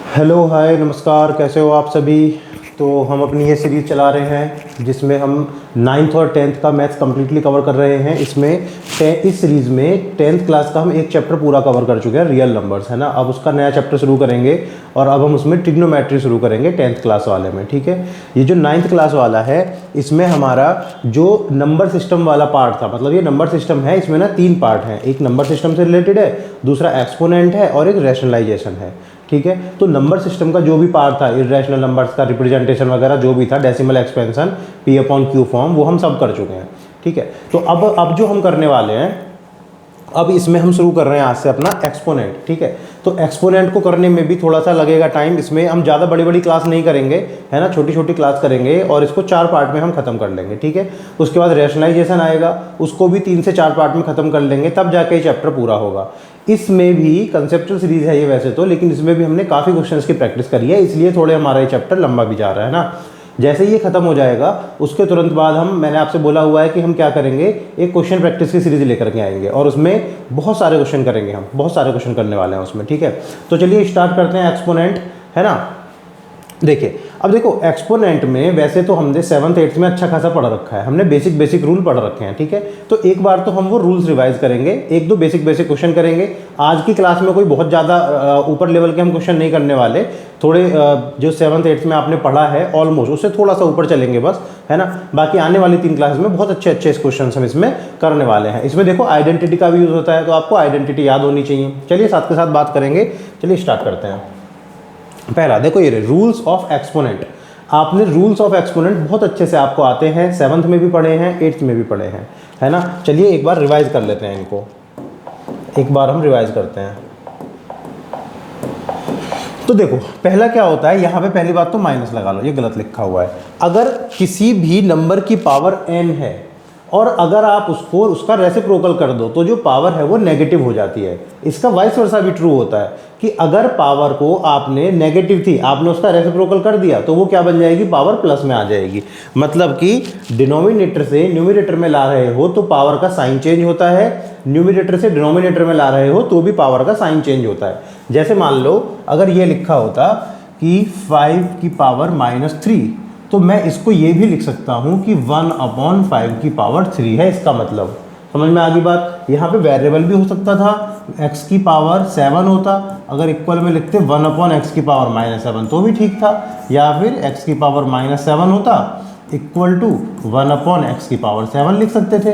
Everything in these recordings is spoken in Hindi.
हेलो हाय नमस्कार, कैसे हो आप सभी। तो हम अपनी ये सीरीज़ चला रहे हैं जिसमें हम 9th और 10th का मैथ्स कम्प्लीटली कवर कर रहे हैं। इस सीरीज़ में 10th क्लास का हम एक चैप्टर पूरा कवर कर चुके हैं, रियल नंबर्स, है ना। अब उसका नया चैप्टर शुरू करेंगे और अब हम उसमें ट्रिग्नोमेट्री शुरू करेंगे 10th क्लास वाले में, ठीक है। ये जो 9th क्लास वाला है इसमें हमारा जो नंबर सिस्टम वाला पार्ट था, मतलब ये नंबर सिस्टम है, इसमें ना 3 पार्ट हैं। एक नंबर सिस्टम से रिलेटेड है, दूसरा एक्सपोनेंट है और एक रैशनलाइजेशन है, ठीक है। तो नंबर सिस्टम का जो भी पार्ट था, इरेशनल नंबर्स का रिप्रेजेंटेशन वगैरह जो भी था, डेसिमल एक्सपेंशन, P/Q फॉर्म, वो हम सब कर चुके हैं, ठीक है। तो अब जो हम करने वाले हैं, अब इसमें हम शुरू कर रहे हैं आज से अपना एक्सपोनेंट, ठीक है। तो एक्सपोनेंट को करने में भी थोड़ा सा लगेगा टाइम। इसमें हम ज़्यादा बड़ी बड़ी क्लास नहीं करेंगे, है ना, छोटी छोटी क्लास करेंगे और इसको 4 पार्ट में हम खत्म कर लेंगे, ठीक है। उसके बाद रैशनलाइजेशन आएगा, उसको भी 3 से 4 पार्ट में खत्म कर लेंगे, तब जाके ये चैप्टर पूरा होगा। इसमें भी कंसेप्चुअल सीरीज है ये वैसे तो, लेकिन इसमें भी हमने काफ़ी क्वेश्चंस की प्रैक्टिस करी है, इसलिए थोड़े हमारा ये चैप्टर लंबा भी जा रहा है ना। जैसे ही ये खत्म हो जाएगा उसके तुरंत बाद मैंने आपसे बोला हुआ है कि हम क्या करेंगे, एक क्वेश्चन प्रैक्टिस की सीरीज लेकर के आएंगे और उसमें बहुत सारे क्वेश्चन करेंगे, हम बहुत सारे क्वेश्चन करने वाले हैं उसमें, ठीक है। तो चलिए स्टार्ट करते हैं एक्सपोनेंट, है ना। देखिए, अब देखो एक्सपोनेंट में वैसे तो हमने 7th 8th में अच्छा खासा पढ़ रखा है, हमने बेसिक रूल पढ़ रखे हैं, ठीक है। तो एक बार तो हम वो रूल्स रिवाइज करेंगे, एक दो बेसिक क्वेश्चन करेंगे। आज की क्लास में कोई बहुत ज़्यादा ऊपर लेवल के हम क्वेश्चन नहीं करने वाले, थोड़े जो 7th 8th में आपने पढ़ा है ऑलमोस्ट उससे थोड़ा सा ऊपर चलेंगे बस, है ना। बाकी आने वाली 3 क्लास में बहुत अच्छे क्वेश्चन हम इसमें करने वाले हैं। इसमें देखो आइडेंटिटी का भी यूज़ होता है, तो आपको आइडेंटिटी याद होनी चाहिए। चलिए साथ के साथ बात करेंगे, चलिए स्टार्ट करते हैं। पहला देखो ये रूल्स ऑफ एक्सपोनेंट। आपने रूल्स ऑफ एक्सपोनेंट बहुत अच्छे से आपको आते हैं, 7th में भी पढ़े हैं, 8th में भी पढ़े हैं, है ना। चलिए एक बार रिवाइज कर लेते हैं इनको, एक बार हम रिवाइज करते हैं। तो देखो पहला क्या होता है, यहाँ पे पहली बात तो माइनस लगा लो, ये गलत लिखा हुआ है। अगर किसी भी नंबर की पावर n है और अगर आप उसको उसका रेसिप्रोकल कर दो तो जो पावर है वो नेगेटिव हो जाती है। इसका वाइस वर्सा भी ट्रू होता है कि अगर पावर को आपने नेगेटिव थी, आपने उसका रेसिप्रोकल कर दिया तो वो क्या बन जाएगी, पावर प्लस में आ जाएगी। मतलब कि डिनोमिनेटर से न्यूमरेटर में ला रहे हो तो पावर का साइन चेंज होता है, न्यूमरेटर से डिनोमिनेटर में ला रहे हो तो भी पावर का साइन चेंज होता है। जैसे मान लो अगर ये लिखा होता कि 5⁻³ तो मैं इसको ये भी लिख सकता हूँ कि 1/5³ है। इसका मतलब समझ में आ गई बात। यहाँ पे वेरिएबल भी हो सकता था, x की पावर 7 होता, अगर इक्वल में लिखते 1/x⁻7 तो भी ठीक था, या फिर x की पावर -7 होता इक्वल टू 1/x⁻7 लिख सकते थे,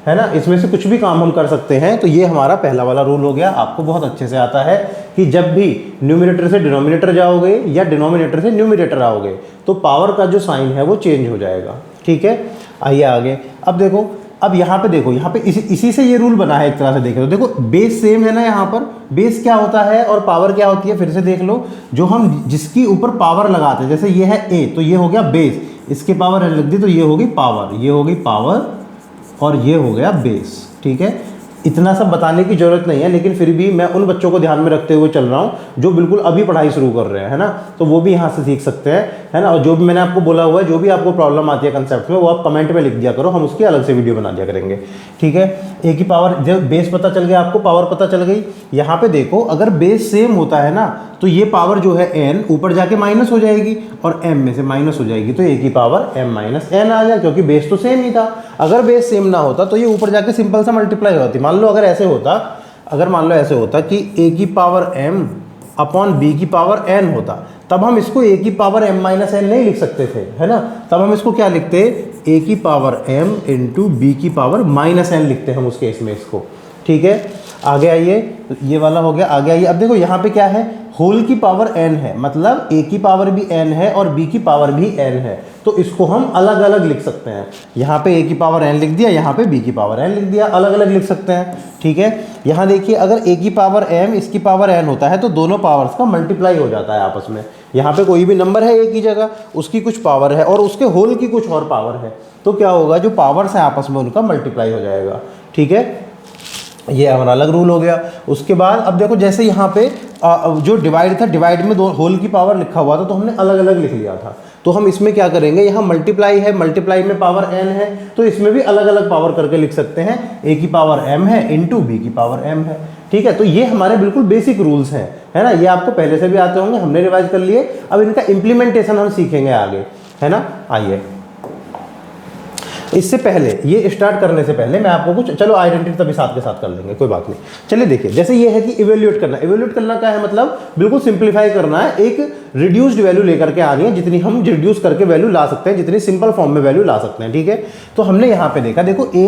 है ना। इसमें से कुछ भी काम हम कर सकते हैं। तो ये हमारा पहला वाला रूल हो गया, आपको बहुत अच्छे से आता है कि जब भी न्यूमरेटर से डिनोमिनेटर जाओगे या डिनोमिनेटर से न्यूमरेटर आओगे तो पावर का जो साइन है वो चेंज हो जाएगा, ठीक है। आइए आगे। अब देखो, अब यहाँ पे देखो, यहाँ पे इसी से ये रूल बना है एक तरह से देखें तो। देखो बेस सेम है ना, यहाँ पर बेस क्या होता है और पावर क्या होती है, फिर से देख लो। जो हम जिसकी ऊपर पावर लगाते हैं, जैसे ये है a तो ये हो गया बेस, इसके पावर n लग दी तो ये होगी पावर, ये होगी पावर और ये हो गया बेस, ठीक है। इतना सब बताने की जरूरत नहीं है, लेकिन फिर भी मैं उन बच्चों को ध्यान में रखते हुए चल रहा हूँ जो बिल्कुल अभी पढ़ाई शुरू कर रहे हैं, है ना। तो वो भी यहाँ से सीख सकते हैं, है ना। और जो भी मैंने आपको बोला हुआ है, जो भी आपको प्रॉब्लम आती है कंसेप्ट में, वो आप कमेंट में लिख दिया करो, हम उसकी अलग से वीडियो बना दिया करेंगे, ठीक है। ए की पावर, जब बेस पता चल गया आपको, पावर पता चल गई। यहाँ पे देखो अगर बेस सेम होता है ना तो ये पावर जो है n ऊपर जाके माइनस हो जाएगी और m में से माइनस हो जाएगी, तो a की पावर m-n आ जाए, क्योंकि बेस तो सेम ही था। अगर बेस सेम ना होता तो ये ऊपर जाके सिंपल सा मल्टीप्लाई होती। मान लो अगर ऐसे होता, अगर मान लो ऐसे होता कि a की पावर m/b की पावर n होता, तब हम इसको a की पावर m-n नहीं लिख सकते थे, है ना। तब हम इसको क्या लिखते, a की पावर m इंटू b की पावर -n लिखते हम उस केस में इसको, ठीक है। आगे आइए, ये वाला हो गया। आगे आइए, अब देखो यहाँ पे क्या है, होल की पावर n है, मतलब a की पावर भी n है और b की पावर भी n है, तो इसको हम अलग अलग लिख सकते हैं। यहाँ पे a की पावर n लिख दिया, यहाँ पे b की पावर n लिख दिया, अलग अलग लिख सकते हैं, ठीक है। यहाँ देखिए अगर a की पावर m इसकी पावर n होता है तो दोनों पावर्स का मल्टीप्लाई हो जाता है आपस में। यहाँ पे कोई भी नंबर है a की जगह, उसकी कुछ पावर है और उसके होल की कुछ और पावर है, तो क्या होगा, जो पावर्स हैं आपस में उनका मल्टीप्लाई हो जाएगा, ठीक है। ये हमारा अलग रूल हो गया। उसके बाद अब देखो, जैसे यहाँ पे जो डिवाइड था, डिवाइड में दो होल की पावर लिखा हुआ था तो हमने अलग अलग लिख लिया था। तो हम इसमें क्या करेंगे, यहाँ मल्टीप्लाई है, मल्टीप्लाई में पावर n है तो इसमें भी अलग अलग पावर करके लिख सकते हैं। a की पावर m है इंटू b की पावर m है, ठीक है। तो ये हमारे बिल्कुल बेसिक रूल्स हैं है ना। ये आपको पहले से भी आते होंगे, हमने रिवाइज कर लिए। अब इनका इम्प्लीमेंटेशन हम सीखेंगे आगे, है ना। आइए, इससे पहले, ये स्टार्ट करने से पहले मैं आपको कुछ, चलो आइडेंटिटी तभी साथ के साथ कर लेंगे, कोई बात नहीं। चलिए देखिए, जैसे ये है कि इवेल्यूएट करना। इवेल्यूएट करना क्या है, मतलब बिल्कुल सिंप्लीफाई करना है, एक रिड्यूस्ड वैल्यू लेकर के आनी है, जितनी हम रिड्यूस करके वैल्यू ला सकते हैं, जितनी सिंपल फॉर्म में वैल्यू ला सकते हैं, ठीक है। तो हमने यहाँ पे देखा, देखो ए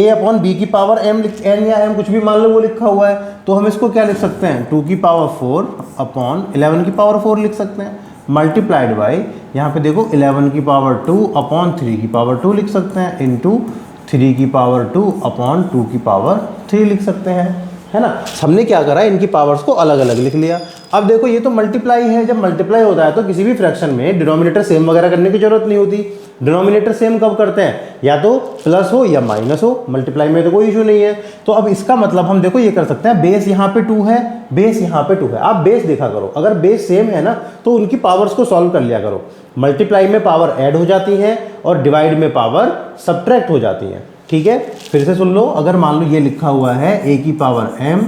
अपॉन बी की पावर एम, एन या एम कुछ भी मान लो वो लिखा हुआ है, तो हम इसको क्या लिख सकते हैं, 2 की पावर 4 अपॉन 11 की पावर 4 लिख सकते हैं, मल्टीप्लाइड बाई यहाँ पे देखो 11 की पावर 2 अपॉन 3 की पावर 2 लिख सकते हैं, इंटू 3 की पावर 2 अपॉन 2 की पावर 3 लिख सकते हैं, है ना। हमने क्या करा, इनकी पावर्स को अलग अलग लिख लिया। अब देखो ये तो मल्टीप्लाई है, जब मल्टीप्लाई होता है तो किसी भी फ्रैक्शन में डिनोमिनेटर सेम वगैरह करने की जरूरत नहीं होती। डिनोमिनेटर सेम कब करते हैं, या तो प्लस हो या माइनस हो, मल्टीप्लाई में तो कोई इशू नहीं है। तो अब इसका मतलब हम देखो ये कर सकते हैं, बेस यहाँ पे 2 है, बेस यहाँ पे 2 है, आप बेस देखा करो, अगर बेस सेम है ना तो उनकी पावर्स को सॉल्व कर लिया करो। मल्टीप्लाई में पावर ऐड हो जाती है और डिवाइड में पावर सब्ट्रैक्ट हो जाती है, ठीक है। फिर से सुन लो, अगर मान लो ये लिखा हुआ है ए की पावर m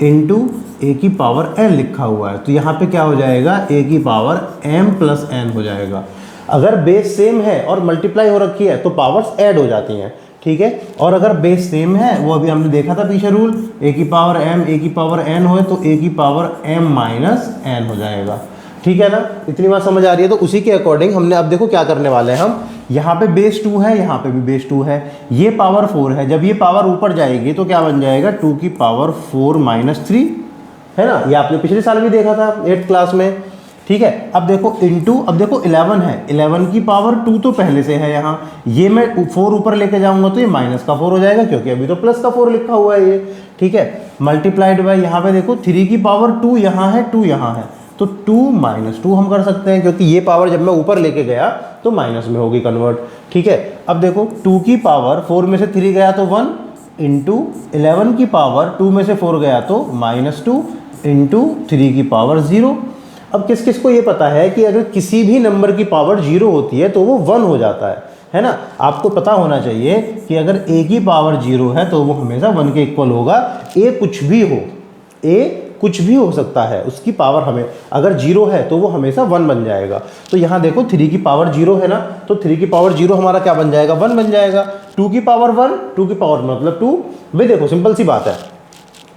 इंटू ए की पावर n लिखा हुआ है, तो यहाँ पे क्या हो जाएगा, ए की पावर m प्लस n हो जाएगा। अगर बेस सेम है और मल्टीप्लाई हो रखी है तो पावर्स ऐड हो जाती हैं, ठीक है। और अगर बेस सेम है, वो अभी हमने देखा था पीछे रूल, ए की पावर m ए की पावर n हो तो ए की पावर m माइनस n हो जाएगा, ठीक है ना। इतनी बात समझ आ रही है। तो उसी के अकॉर्डिंग हमने अब देखो क्या करने वाले हैं हम, यहाँ पे बेस 2 है, यहाँ पे भी बेस 2 है, ये पावर 4 है, जब ये पावर ऊपर जाएगी तो क्या बन जाएगा, 2 की पावर 4 माइनस 3, है ना। ये आपने पिछले साल भी देखा था 8th क्लास में, ठीक है। अब देखो इंटू, अब देखो 11 है, 11 की पावर 2 तो पहले से है यहाँ, ये मैं 4 ऊपर लेके जाऊंगा तो ये माइनस का 4 हो जाएगा, क्योंकि अभी तो प्लस का 4 लिखा हुआ है ये, ठीक है। मल्टीप्लाइड बाय यहाँ पे देखो 3 की पावर 2 यहाँ है, 2 यहाँ है, तो 2 माइनस 2 हम कर सकते हैं, क्योंकि ये पावर जब मैं ऊपर लेके गया तो माइनस में होगी कन्वर्ट, ठीक है। अब देखो 2 की पावर 4 में से 3 गया तो 1, इंटू 11 की पावर 2 में से 4 गया तो -2, इंटू 3 की पावर 0। अब किस किस को ये पता है कि अगर किसी भी नंबर की पावर 0 होती है तो वो 1 हो जाता है ना। आपको पता होना चाहिए कि अगर a की पावर 0 है तो वो हमेशा 1 के इक्वल होगा। a कुछ भी हो, a कुछ भी हो सकता है, उसकी पावर हमें अगर 0 है तो वो हमेशा 1 बन जाएगा। तो यहाँ देखो 3 की पावर 0 है ना, तो 3 की पावर 0 हमारा क्या बन जाएगा, 1 बन जाएगा। 2 की पावर 1, 2 की पावर मतलब 2, भाई देखो सिंपल सी बात है,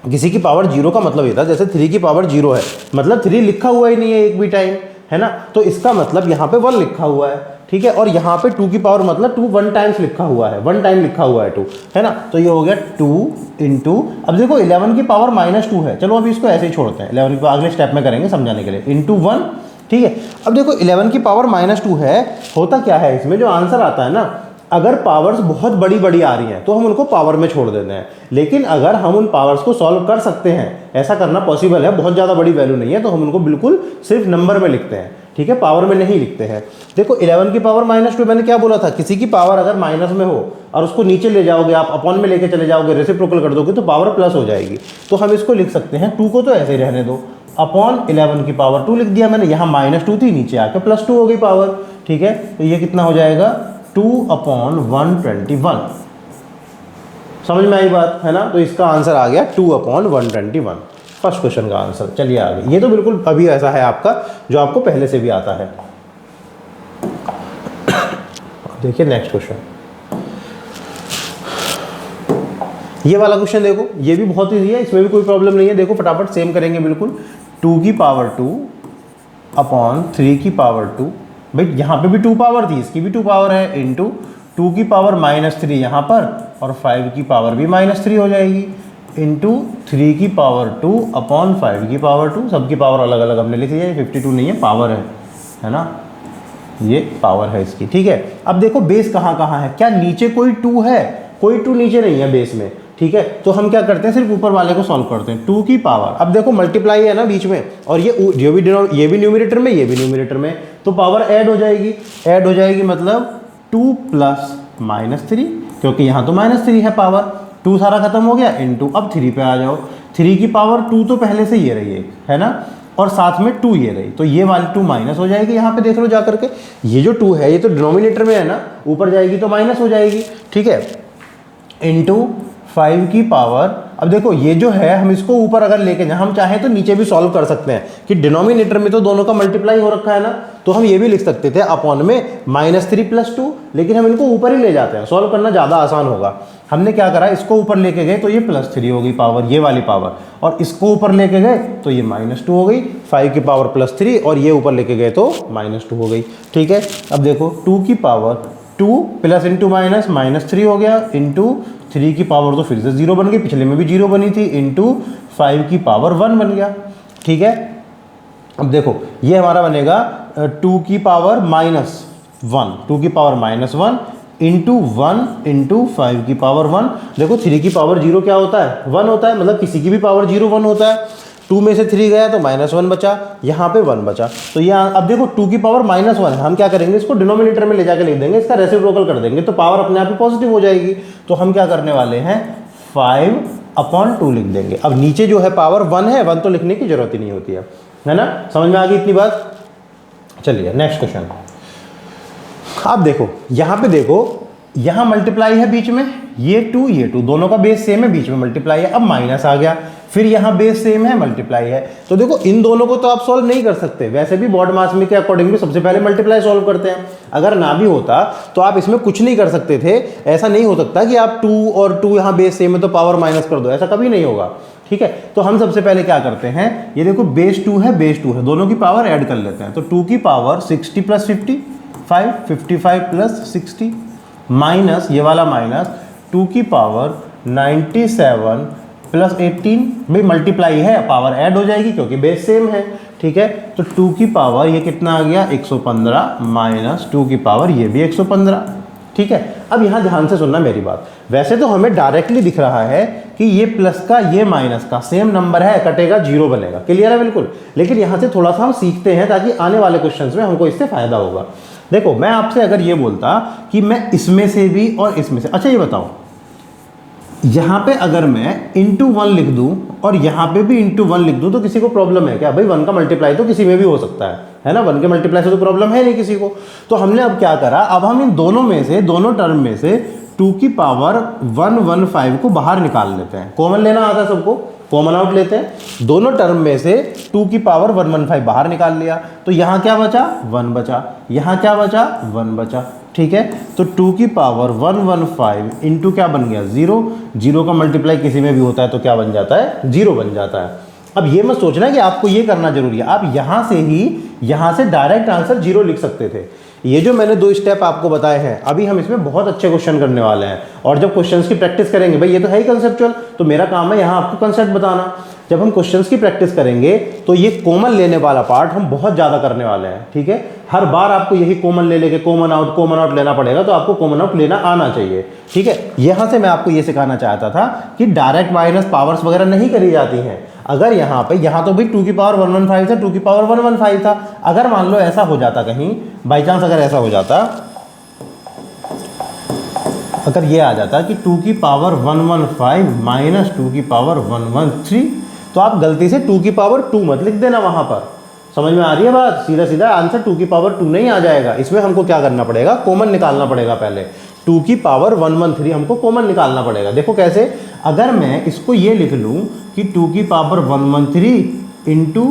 किसी की पावर 0 का मतलब ये था, जैसे 3 की पावर 0 है मतलब 3 लिखा हुआ ही नहीं है एक भी टाइम, है ना। तो इसका मतलब यहाँ पे 1 लिखा हुआ है, ठीक है। और यहाँ पे 2 की पावर मतलब 2 1 टाइम्स लिखा हुआ है, 1 टाइम लिखा हुआ है 2, है ना। तो ये हो गया 2 इंटू, अब देखो 11 की पावर -2 है, चलो अभी इसको ऐसे ही छोड़ते हैं, 11 की पावर अगले स्टेप में करेंगे समझाने के लिए, इंटू 1, ठीक है। अब देखो 11 की पावर -2 है, होता क्या है इसमें जो आंसर आता है ना, अगर पावर्स बहुत बड़ी बड़ी आ रही हैं तो हम उनको पावर में छोड़ देते हैं, लेकिन अगर हम उन पावर्स को सॉल्व कर सकते हैं, ऐसा करना पॉसिबल है, बहुत ज़्यादा बड़ी वैल्यू नहीं है तो हम उनको बिल्कुल सिर्फ नंबर में लिखते हैं, ठीक है, पावर में नहीं लिखते हैं। देखो 11 की पावर -2, मैंने क्या बोला था, किसी की पावर अगर माइनस में हो और उसको नीचे ले जाओगे आप, अपॉन में लेके चले जाओगे, रेसिप्रोकल कर दोगे तो पावर प्लस हो जाएगी। तो हम इसको लिख सकते हैं, 2 को तो ऐसे ही रहने दो, अपॉन 11 की पावर 2 लिख दिया मैंने, यहाँ -2 थी, नीचे आके +2 हो गई पावर, ठीक है। तो ये कितना हो जाएगा, 2/121। समझ में आई बात, है ना। तो इसका आंसर आ गया 2/121, फर्स्ट क्वेश्चन का आंसर। चलिए आगे, ये तो बिल्कुल अभी ऐसा है आपका जो आपको पहले से भी आता है। देखिए नेक्स्ट क्वेश्चन, ये वाला क्वेश्चन देखो, ये भी बहुत ईजी है, इसमें भी कोई प्रॉब्लम नहीं है। देखो फटाफट सेम करेंगे बिल्कुल, 2 की पावर 2 अपॉन 3 की पावर 2, भाई यहाँ पे भी 2 पावर थी, इसकी भी 2 पावर है, इंटू 2 की पावर -3 यहाँ पर, और 5 की पावर भी -3 हो जाएगी, इंटू 3 की पावर 2 अपॉन 5 की पावर 2, सबकी पावर अलग अलग हमने लिख लिया, 52 नहीं है, पावर है ना, ये पावर है इसकी, ठीक है। अब देखो बेस कहाँ कहाँ है, क्या नीचे कोई 2 है, कोई 2 नीचे नहीं है बेस में, ठीक है। तो हम क्या करते हैं, सिर्फ ऊपर वाले को सॉल्व करते हैं, 2 की पावर, अब देखो मल्टीप्लाई है ना बीच में, और ये भी न्यूमरेटर में, ये भी न्यूमरेटर में, तो पावर ऐड हो जाएगी, मतलब 2 प्लस -3, क्योंकि यहाँ तो -3 है पावर, 2 सारा खत्म हो गया, इंटू अब 3 पे आ जाओ, 3 की पावर 2 तो पहले से ये रही है ना, और साथ में 2 ये रही, तो ये वाली 2 माइनस हो जाएगी, यहाँ पे देख लो जा करके, ये जो 2 है ये तो डिनोमिनेटर में है ना, ऊपर जाएगी तो माइनस हो जाएगी, ठीक है, इंटू 5 की पावर अब देखो ये जो है हम इसको ऊपर अगर लेके जाए, हम चाहें तो नीचे भी सॉल्व कर सकते हैं कि डिनोमिनेटर में तो दोनों का मल्टीप्लाई हो रखा है ना, तो हम ये भी लिख सकते थे अपॉन में -3 + 2, लेकिन हम इनको ऊपर ही ले जाते हैं, सॉल्व करना ज़्यादा आसान होगा। हमने क्या करा, इसको ऊपर लेके गए तो ये +3 हो गई पावर, ये वाली पावर, और इसको ऊपर लेके गए तो ये -2 हो गई, 5 की पावर +3, और ये ऊपर लेके गए तो -2 हो गई। ठीक है, अब देखो 2 की पावर 2 प्लस इंटू माइनस -3 हो गया, इंटू 3 की पावर तो फिर से 0 बन गई, पिछले में भी 0 बनी थी, इंटू 5 की पावर 1 बन गया। ठीक है, अब देखो ये हमारा बनेगा 2 की पावर -1, 2 की पावर -1 इंटू 1 इंटू 5 की पावर 1। देखो 3 की पावर 0 क्या होता है, 1 होता है, मतलब किसी की भी पावर 0 1 होता है। 2 में से 3 गया तो -1 बचा, यहाँ पे 1 बचा, तो ये अब देखो 2 की पावर -1 है, हम क्या करेंगे, इसको डिनोमिनेटर में ले जाकर लिख देंगे, इसका रेसिप्रोकल कर देंगे तो पावर अपने आप ही पॉजिटिव हो जाएगी। तो हम क्या करने वाले हैं, 5/2 लिख देंगे। अब नीचे जो है पावर 1 है, 1 तो लिखने की जरूरत ही नहीं होती है ना, समझ में आ गई इतनी बात। चलिए नेक्स्ट क्वेश्चन। अब देखो यहाँ पे देखो, यहाँ मल्टीप्लाई है बीच में, ये 2 दोनों का बेस सेम है, बीच में मल्टीप्लाई है, अब माइनस आ गया, फिर यहाँ बेस सेम है, मल्टीप्लाई है, तो देखो इन दोनों को तो आप सॉल्व नहीं कर सकते, वैसे भी बॉड मास में के अकॉर्डिंग भी सबसे पहले मल्टीप्लाई सॉल्व करते हैं, अगर ना भी होता तो आप इसमें कुछ नहीं कर सकते थे। ऐसा नहीं हो सकता कि आप 2 और 2 यहाँ बेस सेम है तो पावर माइनस कर दो, ऐसा कभी नहीं होगा। ठीक है, तो हम सबसे पहले क्या करते हैं, ये देखो बेस 2 है, दोनों की पावर ऐड कर लेते हैं, तो 2 की पावर 60 + 50 55 + 60 माइनस ये वाला माइनस 2 की पावर 97 + 18, भाई मल्टीप्लाई है, पावर ऐड हो जाएगी क्योंकि बेस सेम है। ठीक है, तो 2 की पावर ये कितना आ गया 115 माइनस 2 की पावर ये भी 115। ठीक है, अब यहाँ ध्यान से सुनना मेरी बात, वैसे तो हमें डायरेक्टली दिख रहा है कि ये प्लस का ये माइनस का सेम नंबर है, कटेगा 0 बनेगा, क्लियर है बिल्कुल, लेकिन यहाँ से थोड़ा सा हम सीखते हैं ताकि आने वाले क्वेश्चंस में हमको इससे फायदा होगा। देखो मैं आपसे अगर ये बोलता कि मैं इसमें से भी और इसमें से, अच्छा ये बताओ, यहाँ पे अगर मैं इंटू 1 लिख दूं और यहाँ पे भी इंटू 1 लिख दूं तो किसी को प्रॉब्लम है क्या? भाई 1 का मल्टीप्लाई तो किसी में भी हो सकता है ना, 1 के मल्टीप्लाई से तो प्रॉब्लम है नहीं किसी को। तो हमने अब क्या करा, अब हम इन दोनों में से, दोनों टर्म में से 2 की पावर 115 को बाहर निकाल लेते हैं, कॉमन लेना आता है सबको, कॉमन आउट लेते हैं, दोनों टर्म में से 2 की पावर 115 बाहर निकाल लिया, तो यहाँ क्या बचा 1 बचा, यहाँ क्या बचा 1 बचा। ठीक है, तो 2 की पावर 115 इंटू क्या बन गया 0, 0 का मल्टीप्लाई किसी में भी होता है तो क्या बन जाता है 0 बन जाता है। अब ये मत सोचना कि आपको ये करना जरूरी है, आप यहाँ से ही, यहाँ से डायरेक्ट आंसर 0 लिख सकते थे। ये जो मैंने 2 स्टेप आपको बताए हैं, अभी हम इसमें बहुत अच्छे क्वेश्चन करने वाले हैं, और जब क्वेश्चंस की प्रैक्टिस करेंगे, भाई ये तो है ही कंसेप्चुअल, तो मेरा काम है यहाँ आपको कंसेप्ट बताना। जब हम क्वेश्चंस की प्रैक्टिस करेंगे तो ये कॉमन लेने वाला पार्ट हम बहुत ज़्यादा करने वाले हैं। ठीक है, हर बार आपको यही कॉमन ले लेके कॉमन आउट लेना पड़ेगा, तो आपको कॉमन आउट लेना आना चाहिए। ठीक है, यहाँ से मैं आपको ये सिखाना चाहता था कि डायरेक्ट माइनस पावर्स वगैरह नहीं करी जाती हैं। अगर यहाँ पे, यहाँ तो भाई 2 की पावर 115 था, 2 की पावर 115 था, अगर मान लो ऐसा हो जाता कहीं बाई चांस, अगर ऐसा हो जाता, अगर ये आ जाता कि 2 की पावर 115 माइनस 2 की पावर 113, तो आप गलती से 2 की पावर 2 मत लिख देना वहाँ पर। समझ में आ रही है बात? सीधा सीधा आंसर 2 की पावर 2 नहीं आ जाएगा, इसमें हमको क्या करना पड़ेगा, कॉमन निकालना पड़ेगा। पहले 2 की पावर 113 हमको कॉमन निकालना पड़ेगा। देखो कैसे, अगर मैं इसको ये लिख लूँ कि 2 की पावर 113 इंटू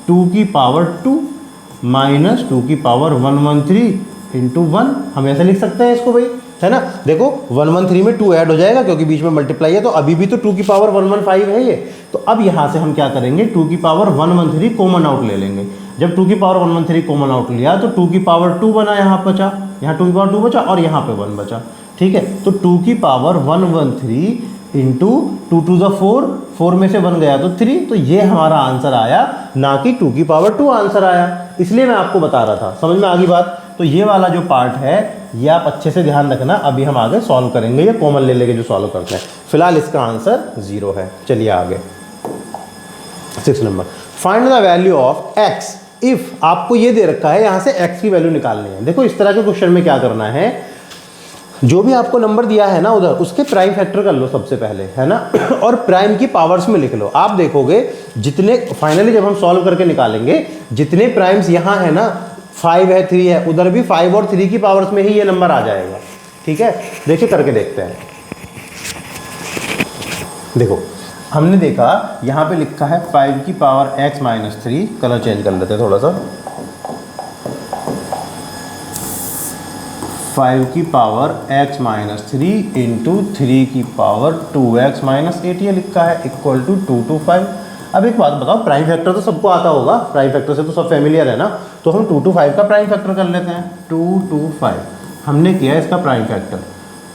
2 की पावर 2 माइनस 2 की पावर 113 इंटू 1, हम ऐसे लिख सकते हैं इसको भाई, है ना। देखो 113 में 2 ऐड हो जाएगा क्योंकि बीच में मल्टीप्लाई है, तो अभी भी तो 2 की पावर 115 है ये। तो अब यहाँ से हम क्या करेंगे, 2 की पावर 113 कॉमन आउट ले लेंगे। जब 2 की पावर 113 कॉमन आउट लिया तो 2 की पावर 2 बना, यहाँ बचा, यहाँ 2 की पावर 2 बचा और यहाँ पे 1 बचा। ठीक है, तो 2 की पावर 113 इंटू 2 टू द 4, 4 में से 1 गया तो 3, तो ये हमारा आंसर आया, ना कि 2 की पावर 2 आंसर आया। इसलिए मैं आपको बता रहा था, समझ में आ गई बात। तो ये वाला जो पार्ट है ये आप अच्छे से ध्यान रखना, अभी हम आगे सॉल्व करेंगे, ये कॉमन ले लेके जो सॉल्व करते हैं। फिलहाल इसका आंसर 0 है। चलिए आगे 6 number, find the value of x if, आपको ये दे रखा है यहाँ से x की वैल्यू निकालनी है। देखो इस तरह के क्वेश्चन में क्या करना है, जो भी आपको नंबर दिया है ना उधर, उसके प्राइम फैक्टर कर लो सबसे पहले, है ना, और प्राइम की पावर्स में लिख लो। आप देखोगे जितने फाइनली जब हम सॉल्व करके निकालेंगे, जितने प्राइम्स यहाँ है ना, 5 है 3 है, उधर भी 5 और 3 की पावर्स में ही ये नंबर आ जाएगा। ठीक है, देखिए करके देखते हैं। देखो हमने देखा यहाँ पे लिखा है 5 की power x minus 3, colour change कर लेते हैं थोड़ा सा, 5 की पावर x माइनस 3 इंटू 3 की पावर 2x माइनस 8 ये लिखा है इक्वल टू 2 to 5। अब एक बात बताओ, प्राइम फैक्टर तो सबको आता होगा, प्राइम फैक्टर से तो सब फेमिलियर है ना, तो हम 2 to 5 का प्राइम फैक्टर कर लेते हैं। 2 to 5 हमने किया इसका प्राइम फैक्टर,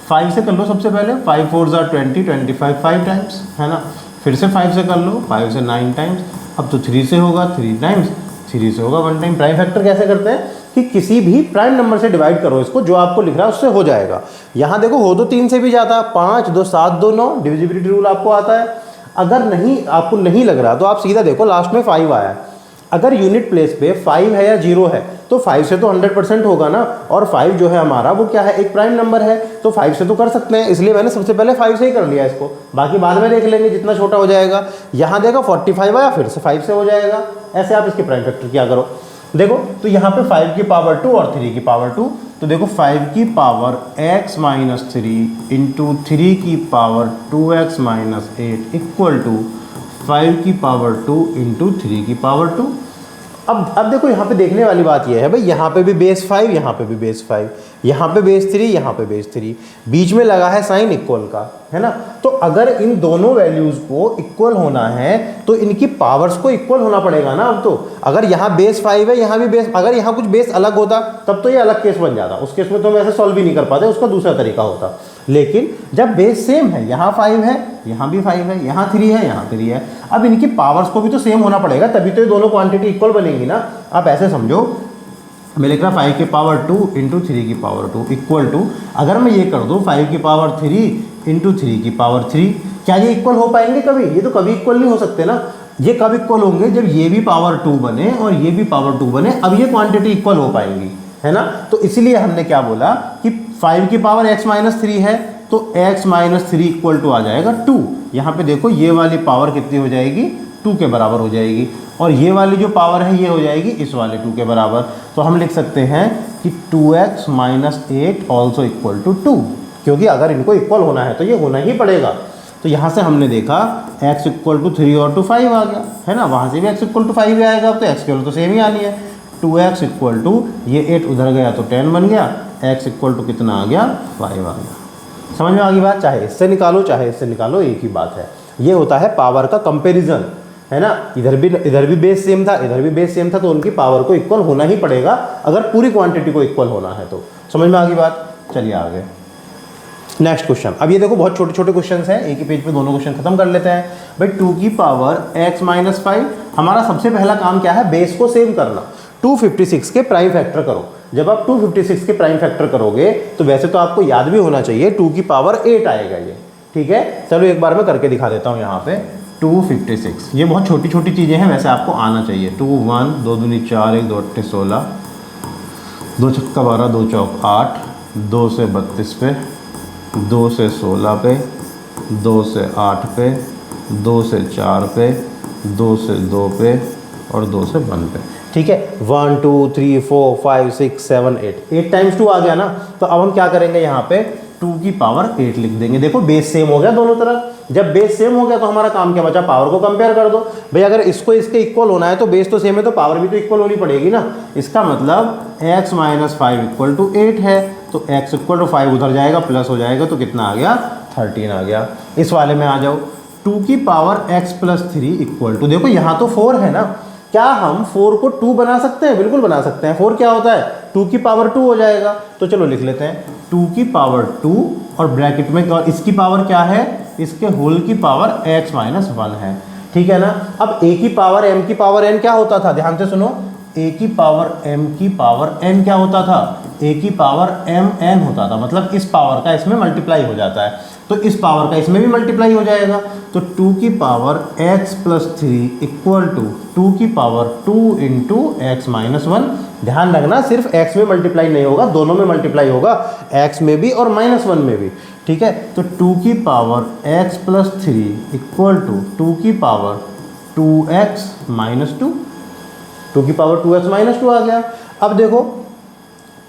5 से कर लो सबसे पहले, 5 4 ज़ा 20, 25 5 टाइम्स है ना, फिर से 5 से कर लो, 5 से 9 टाइम्स, अब तो 3 से होगा 3 टाइम्स, 3 से होगा 1 टाइम। प्राइम फैक्टर कैसे करते हैं कि किसी भी प्राइम नंबर से डिवाइड करो इसको, जो आपको लिख रहा है उससे हो जाएगा। यहाँ देखो हो तो 3 से भी जाता, 5 2 7 2 9, डिविजिबिलिटी रूल आपको आता है। अगर नहीं आपको नहीं लग रहा तो आप सीधा देखो लास्ट में 5 आया है, अगर यूनिट प्लेस पे 5 है या 0 है तो 5 से तो 100% होगा ना, और 5 जो है हमारा वो क्या है, एक प्राइम नंबर है, तो 5 से तो कर सकते हैं, इसलिए मैंने सबसे पहले 5 से ही कर लिया इसको, बाकी बाद में देख लेंगे जितना छोटा हो जाएगा। यहाँ देखो 45 आया, फिर से 5 से हो जाएगा। ऐसे आप इसके प्राइम फैक्टर किया करो। देखो तो यहाँ पे 5 की पावर 2 और 3 की पावर 2, तो देखो 5 की पावर x माइनस 3 इंटू 3 की power 2x minus 8 equal to 5 की पावर 2 इंटू 3 की पावर 2। अब देखो यहाँ पे देखने वाली बात ये है भाई, यहाँ पे भी बेस 5, यहाँ पे भी बेस 5, यहाँ पे बेस 3, यहाँ पे बेस 3, बीच में लगा है साइन इक्वल का, है ना। तो अगर इन दोनों वैल्यूज को इक्वल होना है तो इनकी पावर्स को इक्वल होना पड़ेगा ना। अब तो अगर यहाँ बेस 5 है, यहाँ भी बेस, अगर यहाँ कुछ बेस अलग होता तब तो ये अलग केस बन जाता, उस केस में तो हम ऐसे सॉल्व भी नहीं कर पाते, उसका दूसरा तरीका होता। लेकिन जब बेस सेम है, यहाँ 5 है, यहाँ भी 5 है, यहाँ 3 है, यहाँ 3 है, अब इनकी पावर्स को भी तो सेम होना पड़ेगा, तभी तो ये दोनों क्वांटिटी इक्वल बनेंगी ना। आप ऐसे समझो, मैं लिख रहा 5 की पावर 2 इंटू 3 की पावर 2 इक्वल टू, अगर मैं ये कर दूँ 5 की पावर 3 इंटू 3 की पावर 3, क्या ये इक्वल हो पाएंगे कभी? ये तो कभी इक्वल नहीं हो सकते ना। ये कब इक्वल होंगे? जब ये भी पावर 2 बने और ये भी पावर 2 बने, अब ये क्वांटिटी इक्वल हो पाएंगी, है ना। तो इसीलिए हमने क्या बोला कि 5 की पावर x माइनस 3 है तो x माइनस 3 इक्वल टू आ जाएगा 2। यहाँ पे देखो ये वाली पावर कितनी हो जाएगी? 2 के बराबर हो जाएगी, और ये वाली जो पावर है ये हो जाएगी इस वाले 2 के बराबर। तो हम लिख सकते हैं कि 2x minus 8 also equal to 2, क्योंकि अगर इनको इक्वल होना है तो ये होना ही पड़ेगा। तो यहाँ से हमने देखा x इक्वल टू 3 और 2 5 आ गया, है ना। वहाँ से भी x इक्वल टू 5 भी आएगा, तो x केवल तो सेम ही आनी है। 2x इक्वल टू, ये 8 उधर गया तो 10 बन गया, x इक्वल टू कितना आ गया? 5 आ गया। समझ में आ गई बात? चाहे इससे निकालो चाहे इससे निकालो, एक ही बात है। ये होता है पावर का कंपैरिजन, है ना। इधर भी बेस सेम था, इधर भी बेस सेम था, तो उनकी पावर को इक्वल होना ही पड़ेगा अगर पूरी क्वांटिटी को इक्वल होना है तो। समझ में आ गई बात? चलिए आगे नेक्स्ट क्वेश्चन। अब ये देखो बहुत छोटे छोटे क्वेश्चन हैं, एक ही पेज पे दोनों क्वेश्चन खत्म कर लेते हैं भाई। 2 की पावर x माइनस 5, हमारा सबसे पहला काम क्या है? बेस को सेम करना। 256 के प्राइम फैक्टर करो। जब आप 256 के प्राइम फैक्टर करोगे तो वैसे तो आपको याद भी होना चाहिए 2 की पावर 8 आएगा ये, ठीक है। चलो एक बार मैं करके दिखा देता हूँ। यहाँ पे 256, ये बहुत छोटी छोटी चीज़ें हैं, वैसे आपको आना चाहिए। 2 1 2 दूनी 4 1 2 8 16, 2 छक्का 12 2 चौक 8, 2 से 32 पे, 2 से 16 पे, 2 से 8 पे, 2 से 4 पे, 2 से 2 पे और 2 से 1 पे, ठीक है। 1 2 3 4 5 6 7 8 टाइम्स 2 आ गया ना। तो अब हम क्या करेंगे? यहाँ पे 2 की पावर 8 लिख देंगे। देखो बेस सेम हो गया दोनों तरफ। जब बेस सेम हो गया तो हमारा काम क्या बचा? पावर को कंपेयर कर दो भाई। अगर इसको इसके इक्वल होना है तो बेस तो सेम है, तो पावर भी तो इक्वल होनी पड़ेगी ना। इसका मतलब x माइनस 5 इक्वल टू 8 है, तो x इक्वल टू 5 उधर जाएगा, प्लस हो जाएगा, तो कितना आ गया? 13 आ गया। इस वाले में आ जाओ, 2 की power x plus 3 equal to, देखो यहाँ तो 4 है ना, क्या हम 4 को 2 बना सकते हैं? बिल्कुल बना सकते हैं। 4 क्या होता है? 2 की पावर 2 हो जाएगा। तो चलो लिख लेते हैं 2 की पावर 2 और ब्रैकेट में इसकी पावर क्या है? इसके होल की पावर x माइनस 1 है, ठीक है ना। अब a की पावर m की पावर n क्या होता था? ध्यान से सुनो, a की पावर m की पावर n क्या होता था? a की पावर m n होता था, मतलब इस पावर का इसमें मल्टीप्लाई हो जाता है, तो इस पावर का इसमें भी मल्टीप्लाई हो जाएगा। तो 2 की power x plus 3 equal to 2 की पावर 2 इंटू एक्स माइनस 1। ध्यान रखना सिर्फ x में मल्टीप्लाई नहीं होगा, दोनों में मल्टीप्लाई होगा, x में भी और -1 में भी, ठीक है। तो 2 की power x plus 3 equal to 2 की पावर 2x माइनस 2, 2 की पावर 2x माइनस 2 आ गया। अब देखो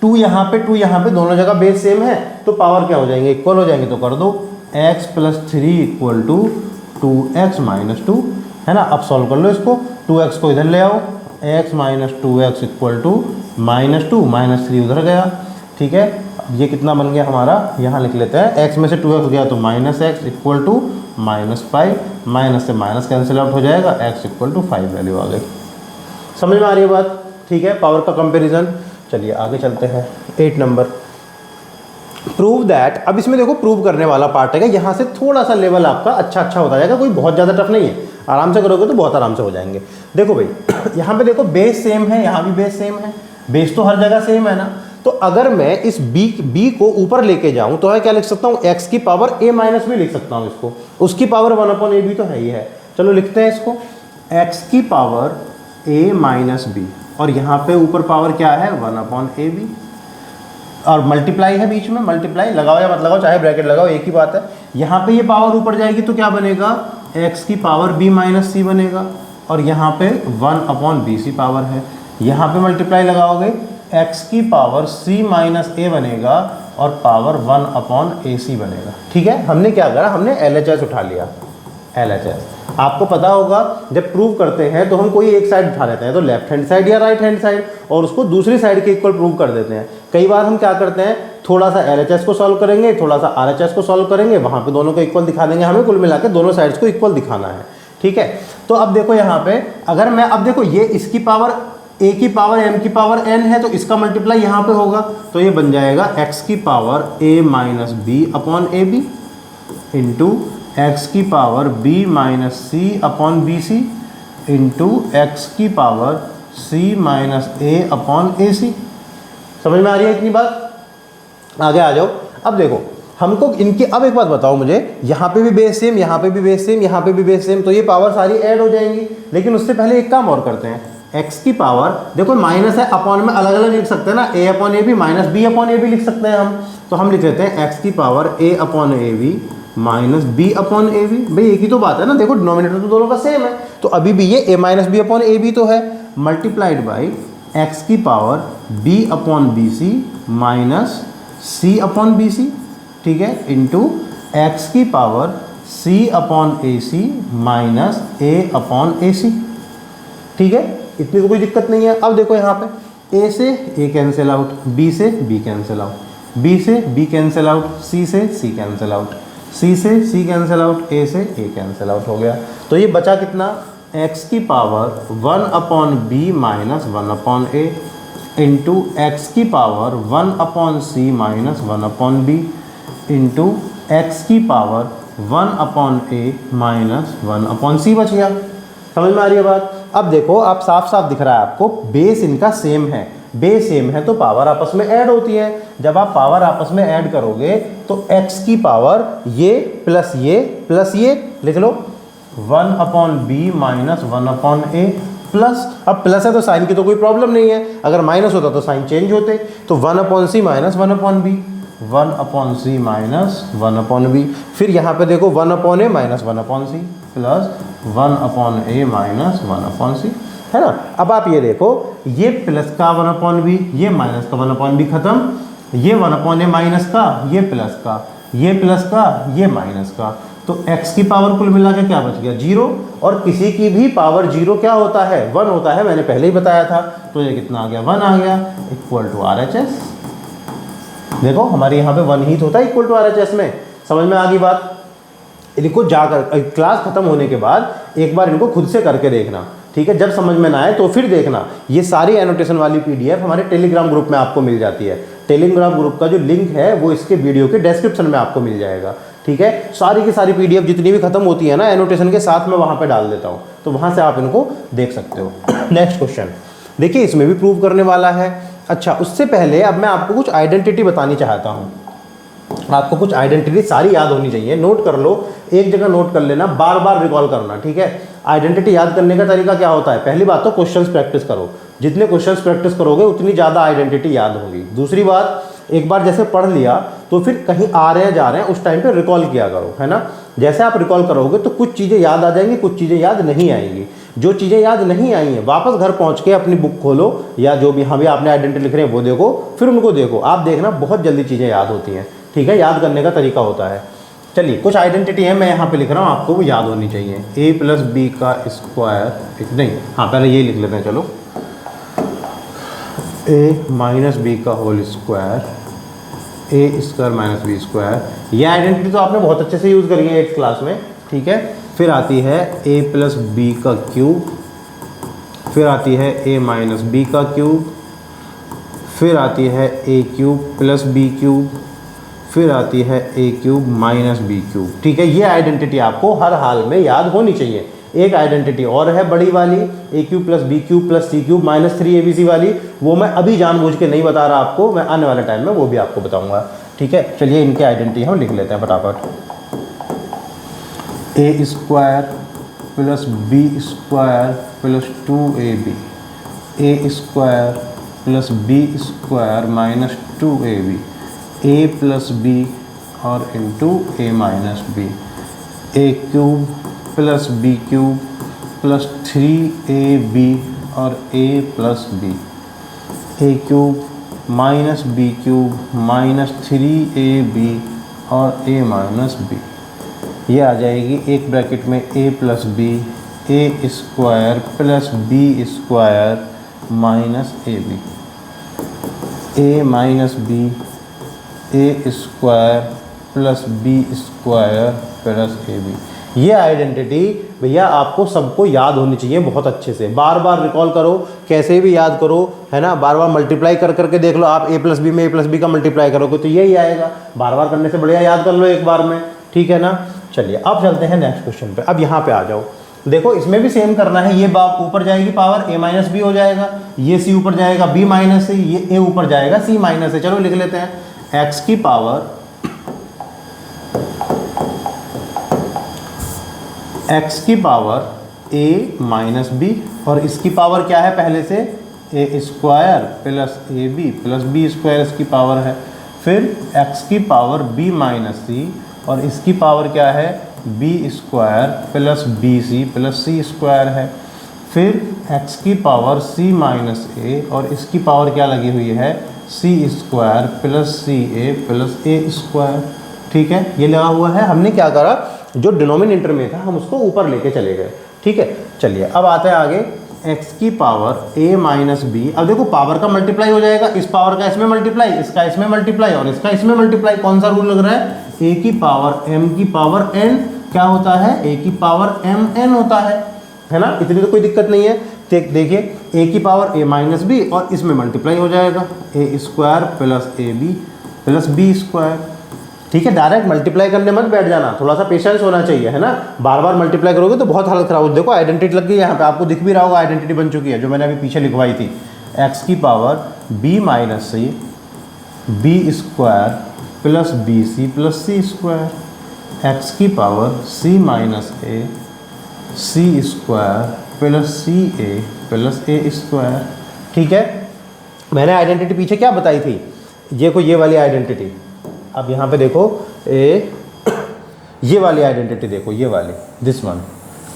2 यहाँ पे दोनों जगह बेस सेम है, तो पावर क्या हो जाएंगे? इक्वल हो जाएंगे। तो कर दो x plus 3 equal to 2x minus 2, है ना। अब सॉल्व कर लो इसको, 2x को इधर ले आओ, x minus 2x equal to -2, -3 उधर गया, ठीक है। ये कितना बन गया हमारा, यहाँ लिख लेते हैं, x में से 2x गया तो -x इक्वल टू -5, माइनस से माइनस कैंसिल आउट हो जाएगा, x इक्वल टू 5 वैल्यू आ गई। समझ में आ रही है बात, ठीक है। पावर का कंपैरिजन। चलिए आगे चलते हैं, 8 नंबर, प्रूव दैट। अब इसमें देखो प्रूव करने वाला पार्ट है, यहाँ से थोड़ा सा लेवल आपका अच्छा होता जाएगा, कोई बहुत ज़्यादा टफ नहीं है, आराम से करोगे तो बहुत आराम से हो जाएंगे। देखो भाई यहाँ पे देखो बेस सेम है, यहाँ भी बेस सेम है, बेस तो हर जगह सेम है ना। तो अगर मैं इस b को ऊपर लेके जाऊं तो मैं क्या लिख सकता हूँ, x की पावर a माइनस भी लिख सकता हूँ इसको, उसकी पावर 1/a भी तो है ही है। चलो लिखते हैं इसको, x की पावर a माइनस बी, और यहाँ पे ऊपर पावर क्या है 1/ab, और मल्टीप्लाई है बीच में, मल्टीप्लाई लगाओ या मत लगाओ, चाहे ब्रैकेट लगाओ एक ही बात है। यहाँ पे ये पावर ऊपर जाएगी तो क्या बनेगा, x की पावर b माइनस सी बनेगा, और यहाँ पे 1/bc पावर है, यहाँ पे मल्टीप्लाई लगाओगे x की पावर c माइनस a बनेगा और पावर 1/ac बनेगा, ठीक है। हमने क्या करा, हमने LHS उठा लिया, LHS। आपको पता होगा जब प्रूव करते हैं तो हम कोई एक साइड उठा लेते हैं, तो लेफ्ट हैंड साइड या राइट हैंड साइड, और उसको दूसरी साइड के इक्वल प्रूव कर देते हैं। कई बार हम क्या करते हैं, थोड़ा सा LHS को सॉल्व करेंगे, थोड़ा सा RHS को सॉल्व करेंगे, वहाँ पे दोनों को इक्वल दिखा देंगे, हमें कुल मिला के दोनों साइड्स को इक्वल दिखाना है, ठीक है। तो अब देखो यहाँ पे, अगर मैं अब देखो ये इसकी पावर a की पावर m की पावर n है, तो इसका मल्टीप्लाई यहाँ पे होगा, तो ये बन जाएगा x की power a minus B upon A B into X की power b minus C upon B C into X की power c minus a upon A C. समझ में आ रही है इतनी बात, आगे आ जाओ। अब देखो हमको इनकी, अब एक बात बताओ मुझे, यहाँ पे भी बेस सेम, यहाँ पे भी बेस सेम, यहाँ पे भी बेस सेम, तो ये पावर सारी ऐड हो जाएंगी। लेकिन उससे पहले एक काम और करते हैं, x की पावर देखो माइनस है, अपॉन में अलग अलग लिख सकते हैं ना, a upon A B minus B upon A B लिख सकते हैं हम, तो हम लिख लेते हैं x की power a upon A B minus B upon A B. भाई एक ही तो बात है ना, देखो डिनोमिनेटर तो दोनों का सेम है, तो अभी भी ये a minus B upon A B तो है, मल्टीप्लाइड बाई x की power b upon B C minus c upon B C, ठीक है, इंटू एक्स की power c upon A C minus a upon A C, ठीक है। इतनी तो कोई दिक्कत नहीं है। अब देखो यहाँ पे a से a कैंसिल आउट, b से b कैंसिल आउट, b से b कैंसिल आउट, c से c कैंसिल आउट, c से c कैंसिल आउट, a से a कैंसिल आउट हो गया। तो ये बचा कितना, x की power 1/b minus 1/a into X की power 1/c minus 1/b into X की पावर 1/a माइनस 1/c बच गया। समझ में आ रही है बात। अब देखो आप साफ साफ दिख रहा है आपको, बेस इनका सेम है, बेस सेम है तो पावर आपस में ऐड होती है। जब आप पावर आपस में ऐड करोगे तो x की पावर ये प्लस ये लिख लो 1/b माइनस 1/a प्लस, अब प्लस है तो साइन की तो कोई प्रॉब्लम नहीं है, अगर माइनस होता तो साइन चेंज होते, तो 1/c minus 1/b, 1/c minus 1/b, फिर यहाँ पे देखो 1/a minus 1/c plus 1/a minus 1/c, है ना। अब आप ये देखो, ये प्लस का 1/b, ये माइनस का 1/b खत्म, ये 1/a माइनस का, ये प्लस का, ये प्लस का, ये माइनस का, तो x की पावर कुल मिला के क्या बच गया 0, और किसी की भी पावर 0 क्या होता है 1 होता है, मैंने पहले ही बताया था। तो ये कितना आ गया 1 आ गया, इक्वल टू RHS। देखो हमारे यहाँ पे 1 ही तो होता है इक्वल टू RHS में। समझ में आ गई बात। इनको जाकर क्लास खत्म होने के बाद एक बार इनको खुद से करके देखना, ठीक है। जब समझ में ना आए तो फिर देखना। ये सारी एनोटेशन वाली PDF हमारे टेलीग्राम ग्रुप में आपको मिल जाती है। टेलीग्राम ग्रुप का जो लिंक है वो इसके वीडियो के डिस्क्रिप्शन में आपको मिल जाएगा, ठीक है। सारी की सारी PDF जितनी भी खत्म होती है ना एनोटेशन के साथ, मैं वहाँ पे डाल देता हूँ, तो वहाँ से आप इनको देख सकते हो। नेक्स्ट क्वेश्चन देखिए, इसमें भी प्रूव करने वाला है। अच्छा, उससे पहले अब मैं आपको कुछ आइडेंटिटी बतानी चाहता हूँ। आपको कुछ आइडेंटिटी सारी याद होनी चाहिए, नोट कर लो, एक जगह नोट कर लेना, बार बार रिकॉल करना, ठीक है। आइडेंटिटी याद करने का तरीका क्या होता है, पहली बात तो क्वेश्चंस प्रैक्टिस करो, जितने क्वेश्चंस प्रैक्टिस करोगे उतनी ज़्यादा आइडेंटिटी याद होगी। दूसरी बात, एक बार जैसे पढ़ लिया तो फिर कहीं आ रहे हैं जा रहे हैं उस टाइम पे रिकॉल किया करो, है ना। जैसे आप रिकॉल करोगे तो कुछ चीज़ें याद आ जाएंगी, कुछ चीज़ें याद नहीं आएंगी। जो चीज़ें याद नहीं आई हैं वापस घर पहुंच के अपनी बुक खोलो, या जो भी यहाँ भी आपने आइडेंटिटी लिख रहे हैं वो देखो, फिर उनको देखो, आप देखना बहुत जल्दी चीज़ें याद होती हैं, ठीक है। याद करने का तरीका होता है। चलिए कुछ आइडेंटिटी है मैं यहाँ पे लिख रहा हूँ, आपको वो याद होनी चाहिए। ए प्लस बी का स्क्वायर, नहीं हाँ पहले यही लिख लेते हैं चलो, ए माइनस बी का होल स्क्वायर, ए स्क्वायर माइनस बी स्क्वायर। ये आइडेंटिटी तो आपने बहुत अच्छे से यूज़ करी है 8th क्लास में, ठीक है। फिर आती है ए प्लस बी का क्यूब, फिर आती है ए माइनस बी का क्यूब, फिर आती है A cube plus B cube, फिर आती है A cube minus B cube, ठीक है। ये आइडेंटिटी आपको हर हाल में याद होनी चाहिए। एक आइडेंटिटी और है बड़ी वाली, A cube plus B cube plus C cube minus 3abc वाली, वो मैं अभी जानबूझ के नहीं बता रहा आपको, मैं आने वाले टाइम में वो भी आपको बताऊंगा, ठीक है। चलिए इनके आइडेंटिटी हम लिख लेते हैं फटाफट। A square plus B square plus 2ab, A square plus B square minus 2ab, A plus B और into A minus B, A cube plus B cube plus 3ab और A plus B, A cube minus B cube minus 3ab और ए माइनस बी। ये आ जाएगी एक ब्रैकेट में A plus B, A square plus B square minus A B, A minus B, A square plus B square plus A B. ये आइडेंटिटी भैया आपको सबको याद होनी चाहिए बहुत अच्छे से, बार बार रिकॉल करो, कैसे भी याद करो, है ना। बार बार मल्टीप्लाई कर करके देख लो, आप ए प्लस बी में ए प्लस बी का मल्टीप्लाई करोगे तो यही आएगा, बार बार करने से बढ़िया याद कर लो एक बार में, ठीक है ना। चलिए अब चलते हैं नेक्स्ट क्वेश्चन पे। अब यहाँ पे आ जाओ, देखो इसमें भी सेम करना है, ये बाप ऊपर जाएगी पावर ए माइनस बी हो जाएगा, ये सी ऊपर जाएगा बी माइनस से, ये ए ऊपर जाएगा सी माइनस से। चलो लिख लेते हैं एक्स की पावर x की पावर a माइनस बी, और इसकी पावर क्या है पहले से, A square plus A B plus B square इसकी पावर है। फिर x की पावर b माइनस सी, और इसकी पावर क्या है, B square plus B C plus C square है। फिर x की पावर c माइनस ए, और इसकी पावर क्या लगी हुई है, सी square plus C A plus A square, ठीक है। ये लगा हुआ है, हमने क्या करा, जो डिनोमिनेटर में था हम उसको ऊपर लेके चले गए, ठीक है। चलिए अब आते हैं आगे, x की पावर a माइनस बी। अब देखो पावर का मल्टीप्लाई हो जाएगा, इस पावर का इसमें मल्टीप्लाई, इसका इसमें मल्टीप्लाई और इसका इसमें मल्टीप्लाई। कौन सा रूल लग रहा है, a की पावर m की पावर n क्या होता है, a की पावर mn होता है ना। इतनी तो कोई दिक्कत नहीं है। देखिए a की पावर a माइनस बी और इसमें मल्टीप्लाई हो जाएगा, A square plus A B plus B square, ठीक है। डायरेक्ट मल्टीप्लाई करने मत बैठ जाना, थोड़ा सा पेशेंस होना चाहिए, है ना। बार बार मल्टीप्लाई करोगे तो बहुत हालत खराब हो। देखो आइडेंटिटी लग गई यहाँ पे, आपको दिख भी रहा होगा आइडेंटिटी बन चुकी है जो मैंने अभी पीछे लिखवाई थी। x की power b minus C, B square plus B C plus C square, x की power c minus A, C square plus C A plus A square, ठीक है। मैंने आइडेंटिटी पीछे क्या बताई थी, ये वाली आइडेंटिटी। अब यहाँ पे देखो ये वाली आइडेंटिटी देखो, ये वाली दिस वन,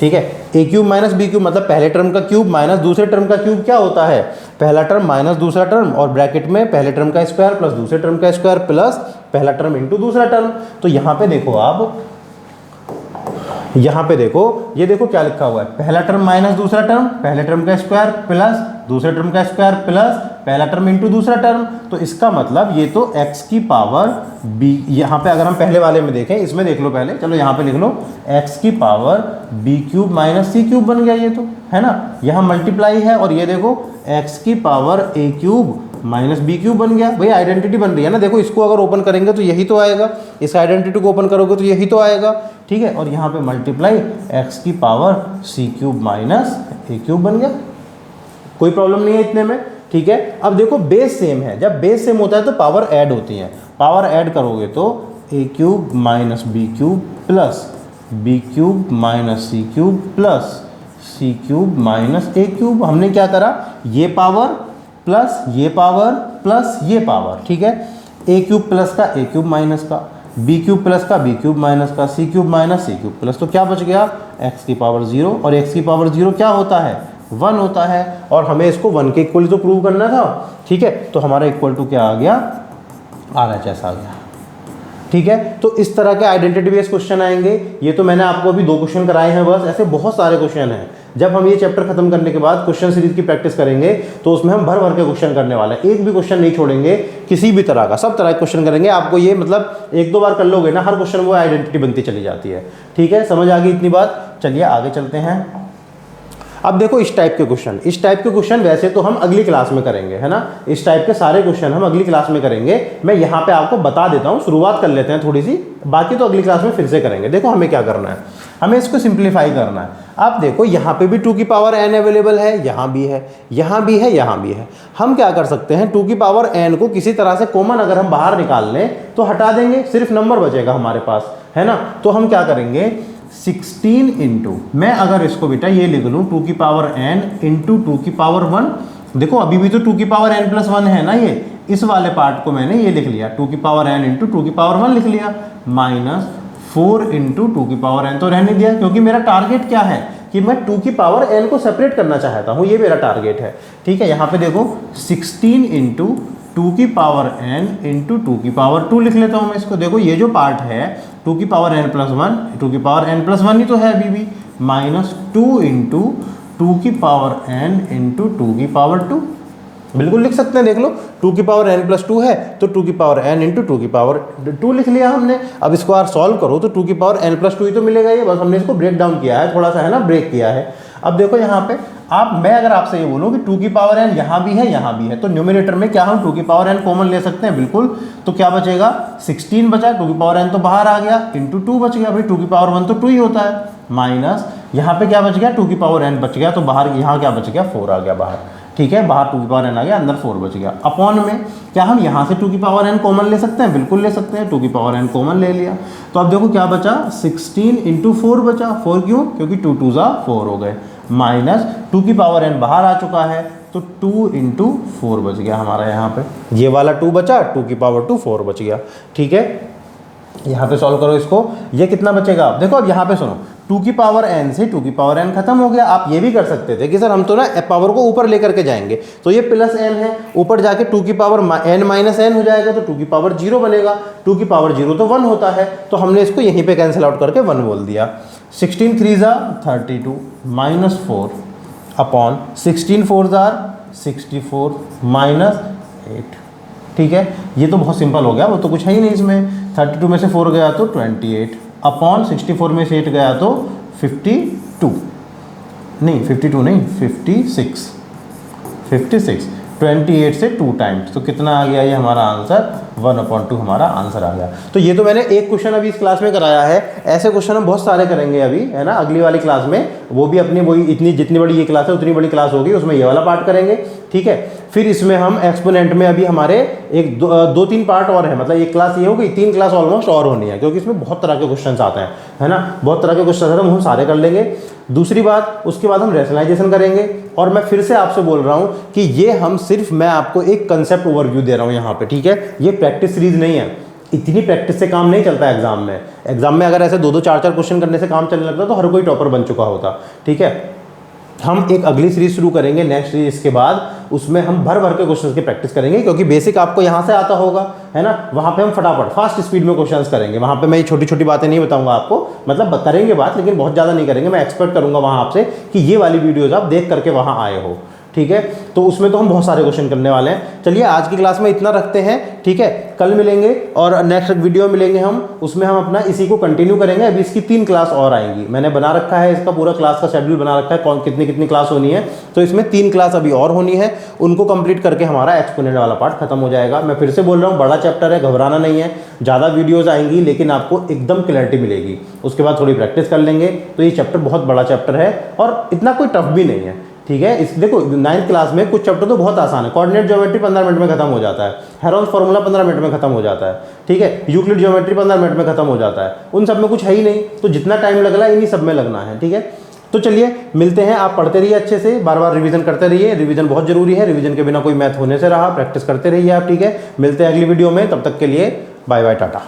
ठीक है। A cube minus B cube मतलब पहले टर्म का क्यूब माइनस दूसरे टर्म का क्यूब क्या होता है, पहला टर्म माइनस दूसरा टर्म, और ब्रैकेट में पहले टर्म का स्क्वायर प्लस दूसरे टर्म का स्क्वायर प्लस पहला टर्म इंटू दूसरा टर्म। तो यहाँ पे देखो आप, यहाँ पे देखो, ये देखो क्या लिखा हुआ है, पहला टर्म माइनस दूसरा टर्म, पहले टर्म का स्क्वायर प्लस दूसरे टर्म का स्क्वायर प्लस पहला टर्म इंटू दूसरा टर्म। तो इसका मतलब ये तो x की पावर b, यहाँ पे अगर हम पहले वाले में देखें, इसमें देख लो पहले, चलो यहाँ पे लिख लो x की power b cube minus C cube बन गया, ये तो है ना। यहाँ मल्टीप्लाई है और ये देखो x की power a cube minus B cube बन गया। भाई आइडेंटिटी बन रही है ना, देखो इसको अगर ओपन करेंगे तो यही तो आएगा, इस आइडेंटिटी को ओपन करोगे तो यही तो आएगा, ठीक है। और यहाँ पे मल्टीप्लाई x की power C cube minus A cube बन गया, कोई प्रॉब्लम नहीं है इतने में, ठीक है। अब देखो बेस सेम है, जब बेस सेम होता है तो पावर ऐड होती है, पावर ऐड करोगे तो A cube minus B cube plus B cube minus C cube plus C cube minus A cube. हमने क्या करा, ये पावर प्लस ये पावर प्लस ये पावर, ठीक है। ए क्यूब प्लस का ए क्यूब माइनस का, बी क्यूब प्लस का बी क्यूब माइनस का, C cube minus C cube plus, तो क्या बच गया, एक्स की पावर 0, और एक्स की पावर 0 क्या होता है, 1 होता है, और हमें इसको 1 के इक्वल तो प्रूव करना था, ठीक है। तो हमारा इक्वल टू क्या आ गया, RHS आ गया, ठीक है। तो इस तरह के आइडेंटिटी बेस्ड क्वेश्चन आएंगे। ये तो मैंने आपको अभी 2 क्वेश्चन कराए हैं बस, ऐसे बहुत सारे क्वेश्चन हैं। जब हम ये चैप्टर खत्म करने के बाद क्वेश्चन सीरीज की प्रैक्टिस करेंगे तो उसमें हम भर भर के क्वेश्चन करने वाले हैं, एक भी क्वेश्चन नहीं छोड़ेंगे किसी भी तरह का, सब तरह के क्वेश्चन करेंगे। आपको ये मतलब 1-2 बार कर लोगे ना, हर क्वेश्चन वो आइडेंटिटी बनती चली जाती है। ठीक है, समझ आ गई इतनी बात। चलिए आगे चलते हैं। अब देखो इस टाइप के क्वेश्चन वैसे तो हम अगली क्लास में करेंगे, है ना। इस टाइप के सारे क्वेश्चन हम अगली क्लास में करेंगे। मैं यहाँ पे आपको बता देता हूँ, शुरुआत कर लेते हैं थोड़ी सी, बाकी तो अगली क्लास में फिर से करेंगे। देखो हमें क्या करना है, हमें इसको सिंप्लीफाई करना है। आप देखो यहाँ पे भी 2 की पावर n अवेलेबल है, यहाँ भी है, यहाँ भी है, यहाँ भी है। हम क्या कर सकते हैं, 2 की पावर n को किसी तरह से कॉमन अगर हम बाहर निकाल लें तो हटा देंगे, सिर्फ नंबर बचेगा हमारे पास, है ना। तो हम क्या करेंगे, 16 इंटू, मैं अगर इसको बेटा ये लिख लूँ 2 की पावर n इंटू 2 की पावर 1। देखो अभी भी तो 2 की पावर n प्लस 1 है ना, ये इस वाले पार्ट को मैंने ये लिख लिया 2 की पावर n इंटू 2 की पावर 1 लिख लिया, माइनस 4 इंटू 2 की पावर n तो रहने दिया, क्योंकि मेरा टारगेट क्या है कि मैं 2 की पावर n को सेपरेट करना चाहता हूँ, ये मेरा टारगेट है। ठीक है, यहाँ पे देखो 16 इंटू 2 की पावर n इंटू 2 की पावर 2 लिख लेता हूँ मैं इसको। देखो ये जो पार्ट है 2 की पावर n प्लस 1, 2 की पावर n प्लस 1 ही तो है अभी भी, माइनस 2 इंटू 2 की पावर n इंटू 2 की पावर 2, बिल्कुल लिख सकते हैं। देख लो 2 की पावर n प्लस 2 है तो 2 की पावर n इंटू 2 की पावर 2 लिख लिया हमने। अब इसको यार सॉल्व करो तो 2 की पावर n प्लस 2 ही तो मिलेगा, ये बस हमने इसको ब्रेक डाउन किया है, थोड़ा सा है ना, ब्रेक किया है। अब देखो यहाँ पे मैं अगर आपसे ये बोलूँ कि 2 की पावर n यहाँ भी है, यहाँ भी है, तो न्यूमिनेटर में क्या हम 2 की पावर n कॉमन ले सकते हैं, बिल्कुल। तो क्या बचेगा, 16 बचा, 2 की पावर n तो बाहर आ गया, इंटू 2 बच गया, भाई 2 की पावर 1 तो 2 ही होता है, माइनस यहाँ पे क्या बच गया, 2 की पावर n बच गया, तो बाहर यहाँ क्या बच गया, 4 आ गया बाहर। ठीक है, बाहर 2 की पावर n आ गया, अंदर 4 बच गया। अपॉन में क्या हम यहाँ से 2 की पावर n कॉमन ले सकते हैं, बिल्कुल ले सकते हैं, 2 की पावर n कॉमन ले लिया। तो अब देखो क्या बचा, 16 इंटू 4 बचा, 4 क्यों, क्योंकि 2 2 4 हो गए, माइनस 2 की पावर n बाहर आ चुका है, तो 2 इंटू 4 बच गया हमारा, यहाँ पे ये वाला 2 बचा, 2 की पावर 2 4 बच गया। ठीक है, यहाँ पे सॉल्व करो इसको, ये कितना बचेगा। देखो अब यहाँ पे सुनो, 2 की पावर n से 2 की पावर n खत्म हो गया। आप ये भी कर सकते थे कि सर हम तो ना पावर को ऊपर लेकर के जाएंगे, तो ये प्लस n है, ऊपर जाके 2 की पावर n माइनस n हो जाएगा, तो 2 की पावर 0 बनेगा। 2 की पावर 0 तो 1 होता है, तो हमने इसको यहीं पे कैंसिल आउट करके 1 बोल दिया। 16 3 ज़ा 32 माइनस 4 अपॉन 16 4 ज़ा 64 माइनस 8। ठीक है, ये तो बहुत सिंपल हो गया, वो तो कुछ है ही नहीं इसमें। 32 में से 4 गया तो 28 अपॉन 64 में से 8 गया तो 52 नहीं 52 नहीं 56 28 से 2 टाइम्स, तो कितना आ गया ये हमारा आंसर, 1/2 हमारा आंसर आ गया। तो ये तो मैंने एक क्वेश्चन अभी इस क्लास में कराया है, ऐसे क्वेश्चन हम बहुत सारे करेंगे अभी, है ना। अगली वाली क्लास में वो भी अपनी वही इतनी जितनी बड़ी ये क्लास है उतनी बड़ी क्लास होगी, उसमें ये वाला पार्ट करेंगे। ठीक है, फिर इसमें हम एक्सपोनेंट में अभी हमारे एक 2-3 पार्ट और है, मतलब एक क्लास ये हो गई, 3 क्लास ऑलमोस्ट और होनी है, क्योंकि इसमें बहुत तरह के क्वेश्चन आते हैं, है ना, बहुत तरह के क्वेश्चन आते हैं, हम सारे कर लेंगे। दूसरी बात, उसके बाद हम रैशनलाइजेशन करेंगे। और मैं फिर से आपसे बोल रहा हूँ कि ये हम सिर्फ मैं आपको एक कंसेप्ट ओवरव्यू दे रहा हूँ यहाँ पे, ठीक है, ये प्रैक्टिस सीरीज नहीं है। इतनी प्रैक्टिस से काम नहीं चलता है एग्जाम में अगर ऐसे 2-2 4-4 क्वेश्चन करने से काम चलने लगता तो हर कोई टॉपर बन चुका होता। ठीक है, हम एक अगली सीरीज शुरू करेंगे नेक्स्ट सीरीज के बाद, उसमें हम भर भर के क्वेश्चंस की प्रैक्टिस करेंगे, क्योंकि बेसिक आपको यहाँ से आता होगा, है ना। वहाँ पे हम फटाफट फास्ट स्पीड में क्वेश्चंस करेंगे। वहाँ पे मैं ये छोटी छोटी बातें नहीं बताऊंगा आपको, मतलब करेंगे बात, लेकिन बहुत ज़्यादा नहीं करेंगे। मैं एक्सपेक्ट करूँगा वहाँ आपसे कि ये वाली वीडियोज़ आप देख करके वहाँ आए हो। ठीक है, तो उसमें तो हम बहुत सारे क्वेश्चन करने वाले हैं। चलिए आज की क्लास में इतना रखते हैं, ठीक है, कल मिलेंगे और नेक्स्ट वीडियो मिलेंगे हम, उसमें हम अपना इसी को कंटिन्यू करेंगे। अभी इसकी 3 क्लास और आएंगी, मैंने बना रखा है इसका पूरा क्लास का शेड्यूल बना रखा है, कौन कितनी कितनी क्लास होनी है, तो इसमें 3 क्लास अभी और होनी है। उनको कंप्लीट करके हमारा एक्सपोनेंट वाला पार्ट खत्म हो जाएगा। मैं फिर से बोल रहा हूँ, बड़ा चैप्टर है, घबराना नहीं है, ज़्यादा वीडियोज़ आएंगी लेकिन आपको एकदम क्लैरिटी मिलेगी। उसके बाद थोड़ी प्रैक्टिस कर लेंगे, तो ये चैप्टर बहुत बड़ा चैप्टर है और इतना कोई टफ भी नहीं है। ठीक है, इस देखो 9th क्लास में कुछ चैप्टर तो बहुत आसान है। कोऑर्डिनेट ज्योमेट्री 15 मिनट में खत्म हो जाता है, हेरोन्स फार्मूला 15 मिनट में खत्म हो जाता है। ठीक है, यूक्लिड ज्योमेट्री 15 मिनट में खत्म हो जाता है। उन सब में कुछ है ही नहीं, तो जितना टाइम लग रहा है इन्हीं सब में लगना है। ठीक है, तो चलिए मिलते हैं। आप पढ़ते रहिए अच्छे से, बार बार रिवीजन करते रहिए, रिवीजन बहुत जरूरी है, रिवीजन के बिना कोई मैथ होने से रहा, प्रैक्टिस करते रहिए आप। ठीक है, मिलते हैं अगली वीडियो में, तब तक के लिए बाय बाय, टाटा।